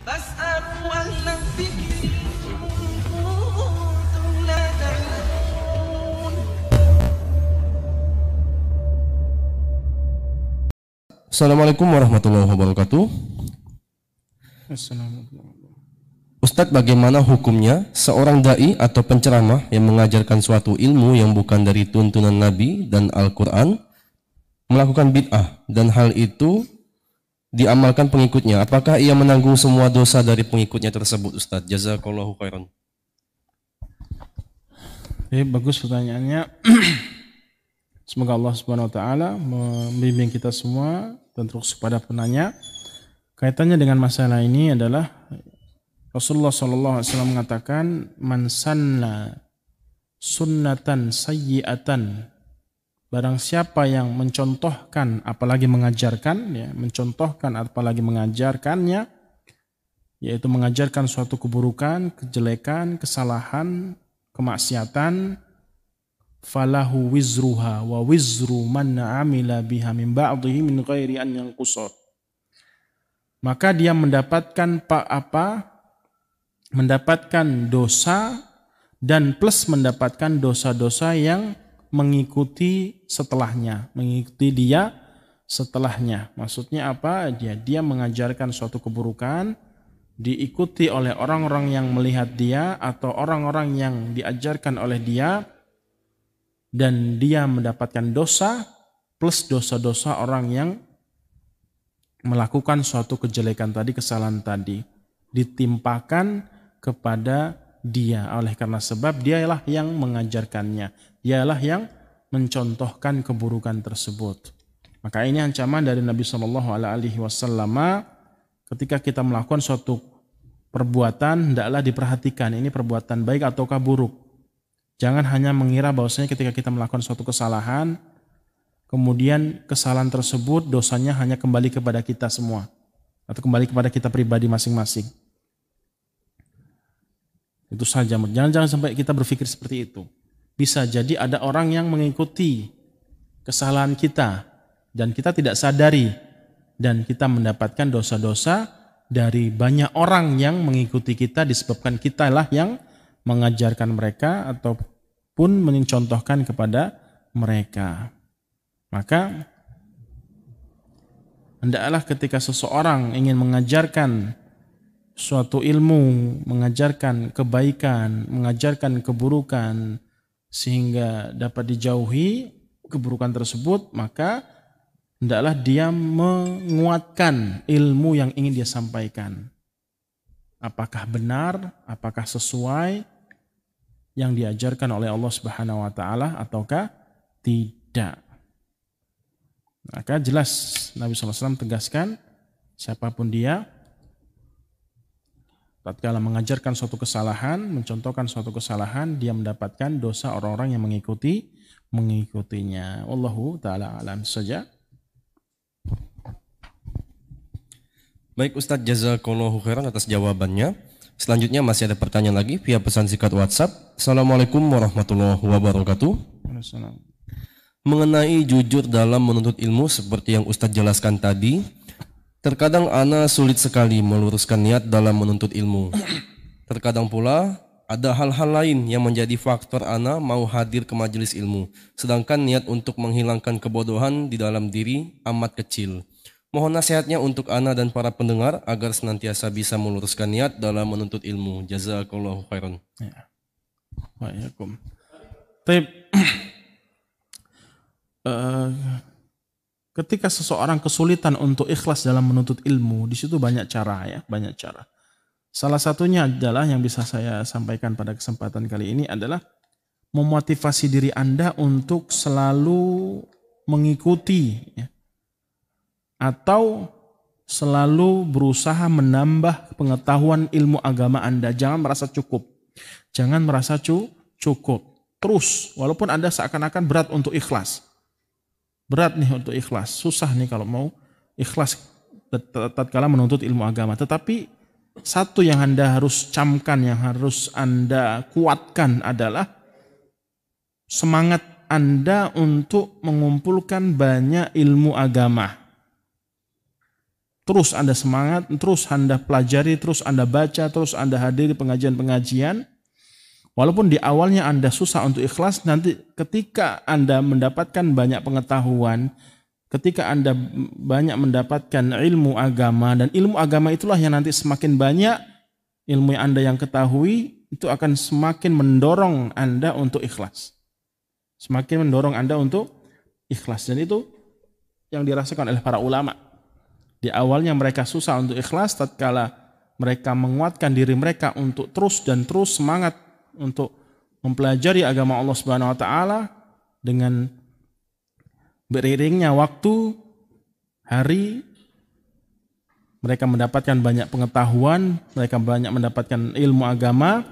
فاسألوا أهل الذكر إن كنتم لا تعلمون. Assalamualaikum warahmatullahi wabarakatuh. Ustadz, bagaimana hukumnya seorang dai atau penceramah yang mengajarkan suatu ilmu yang bukan dari tuntunan Nabi dan Al-Quran melakukan bid'ah dan hal itu diamalkan pengikutnya? Apakah ia menanggung semua dosa dari pengikutnya tersebut, Ustadz? Jazakallahu khairan. Bagus pertanyaannya. Semoga Allah Subhanahu wa taala membimbing kita semua dan terus kepada penanya. Kaitannya dengan masalah ini adalah Rasulullah SAW mengatakan, man sanna sunnatan sayyi'atan, barang siapa yang mencontohkan apalagi mengajarkan, ya, mencontohkan apalagi mengajarkannya, yaitu mengajarkan suatu keburukan, kejelekan, kesalahan, kemaksiatan, falahu wizruha wa wizru man amila biha min ba'dihi min ghairi an yanqusar. Maka dia mendapatkan dosa dan plus mendapatkan dosa-dosa yang mengikuti setelahnya, mengikuti dia setelahnya. Maksudnya apa? Dia mengajarkan suatu keburukan, diikuti oleh orang-orang yang melihat dia atau orang-orang yang diajarkan oleh dia, dan dia mendapatkan dosa plus dosa-dosa orang yang melakukan suatu kejelekan tadi, kesalahan tadi, ditimpakan kepada dia. Oleh karena sebab dialah yang mengajarkannya, dialah yang mencontohkan keburukan tersebut. Maka ini ancaman dari Nabi SAW, ketika kita melakukan suatu perbuatan, hendaklah diperhatikan ini perbuatan baik ataukah buruk. Jangan hanya mengira bahwasanya ketika kita melakukan suatu kesalahan, kemudian kesalahan tersebut dosanya hanya kembali kepada kita semua atau kembali kepada kita pribadi masing-masing. Itu saja. Jangan sampai kita berpikir seperti itu. Bisa jadi ada orang yang mengikuti kesalahan kita dan kita tidak sadari, dan kita mendapatkan dosa-dosa dari banyak orang yang mengikuti kita disebabkan kita lah yang mengajarkan mereka ataupun mencontohkan kepada mereka. Maka hendaklah ketika seseorang ingin mengajarkan suatu ilmu, mengajarkan kebaikan, mengajarkan keburukan sehingga dapat dijauhi keburukan tersebut, maka hendaklah dia menguatkan ilmu yang ingin dia sampaikan. Apakah benar, apakah sesuai yang diajarkan oleh Allah Subhanahu wa taala ataukah tidak. Maka jelas Nabi SAW tegaskan, siapapun dia tatkala mengajarkan suatu kesalahan, mencontohkan suatu kesalahan, dia mendapatkan dosa orang-orang yang mengikutinya. Wallahu taala alam saja. Baik Ustadz, jazakallahu khairan atas jawabannya. Selanjutnya masih ada pertanyaan lagi via pesan singkat WhatsApp. Assalamualaikum warahmatullahi wabarakatuh. Mengenai jujur dalam menuntut ilmu seperti yang Ustadz jelaskan tadi, terkadang ana sulit sekali meluruskan niat dalam menuntut ilmu. Terkadang pula ada hal-hal lain yang menjadi faktor ana mau hadir ke majelis ilmu, sedangkan niat untuk menghilangkan kebodohan di dalam diri amat kecil. Mohon nasihatnya untuk ana dan para pendengar agar senantiasa bisa meluruskan niat dalam menuntut ilmu. Jazakallahu khairan. Ya. Waalaikumsalam. Baik. Ketika seseorang kesulitan untuk ikhlas dalam menuntut ilmu, di situ banyak cara, ya, banyak cara. Salah satunya adalah yang bisa saya sampaikan pada kesempatan kali ini adalah memotivasi diri Anda untuk selalu mengikuti, ya, atau selalu berusaha menambah pengetahuan ilmu agama Anda. Jangan merasa cukup. Jangan merasa cukup. Terus, walaupun Anda seakan-akan berat untuk ikhlas. Berat nih untuk ikhlas, susah nih kalau mau ikhlas tatkala menuntut ilmu agama. Tetapi satu yang Anda harus camkan, yang harus Anda kuatkan adalah semangat Anda untuk mengumpulkan banyak ilmu agama. terus Anda semangat, terus Anda pelajari, terus Anda baca, terus Anda hadiri pengajian-pengajian. Walaupun di awalnya Anda susah untuk ikhlas, nanti ketika Anda mendapatkan banyak pengetahuan, ketika Anda banyak mendapatkan ilmu agama, dan ilmu agama itulah yang nanti semakin banyak ilmu yang Anda yang ketahui, itu akan semakin mendorong Anda untuk ikhlas. Semakin mendorong Anda untuk ikhlas. Dan itu yang dirasakan oleh para ulama. Di awalnya mereka susah untuk ikhlas, tatkala mereka menguatkan diri mereka untuk terus dan terus semangat untuk mempelajari agama Allah Subhanahu wa taala, dengan beriringnya waktu, hari, mereka mendapatkan banyak pengetahuan, mereka banyak mendapatkan ilmu agama,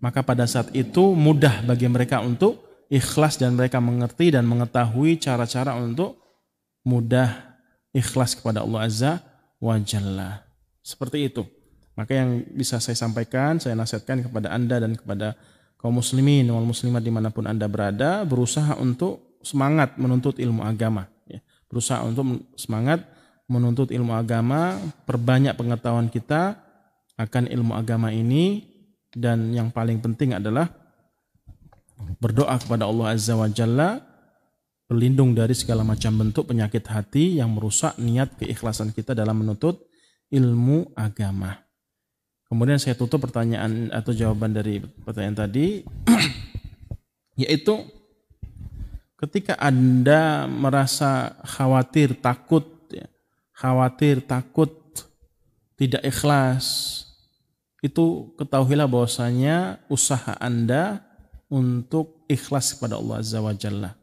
maka pada saat itu mudah bagi mereka untuk ikhlas dan mereka mengerti dan mengetahui cara-cara untuk mudah ikhlas kepada Allah Azza wa Jalla. Seperti itu. Maka yang bisa saya sampaikan, saya nasihatkan kepada Anda dan kepada kaum muslimin wal muslimat dimanapun Anda berada, berusaha untuk semangat menuntut ilmu agama. Berusaha untuk semangat menuntut ilmu agama, perbanyak pengetahuan kita akan ilmu agama ini, dan yang paling penting adalah berdoa kepada Allah Azza wa Jalla, berlindung dari segala macam bentuk penyakit hati yang merusak niat keikhlasan kita dalam menuntut ilmu agama. Kemudian saya tutup pertanyaan atau jawaban dari pertanyaan tadi, yaitu ketika Anda merasa khawatir, takut, tidak ikhlas, itu ketahuilah bahwasanya usaha Anda untuk ikhlas kepada Allah Azza wa Jalla.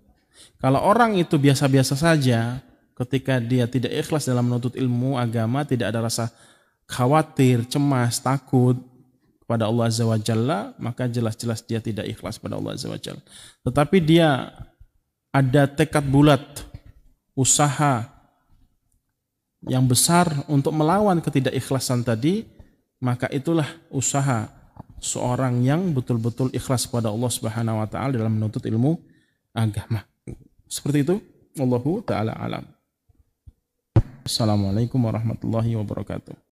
Kalau orang itu biasa-biasa saja, ketika dia tidak ikhlas dalam menuntut ilmu agama, tidak ada rasa khawatir, cemas, takut kepada Allah Azza wa Jalla, maka jelas-jelas dia tidak ikhlas pada Allah Azza wa Jalla. Tetapi dia ada tekad bulat, usaha yang besar untuk melawan ketidakikhlasan tadi, maka itulah usaha seorang yang betul-betul ikhlas kepada Allah Subhanahu wa taala dalam menuntut ilmu agama. Seperti itu, wallahu taala alam. Assalamualaikum warahmatullahi wabarakatuh.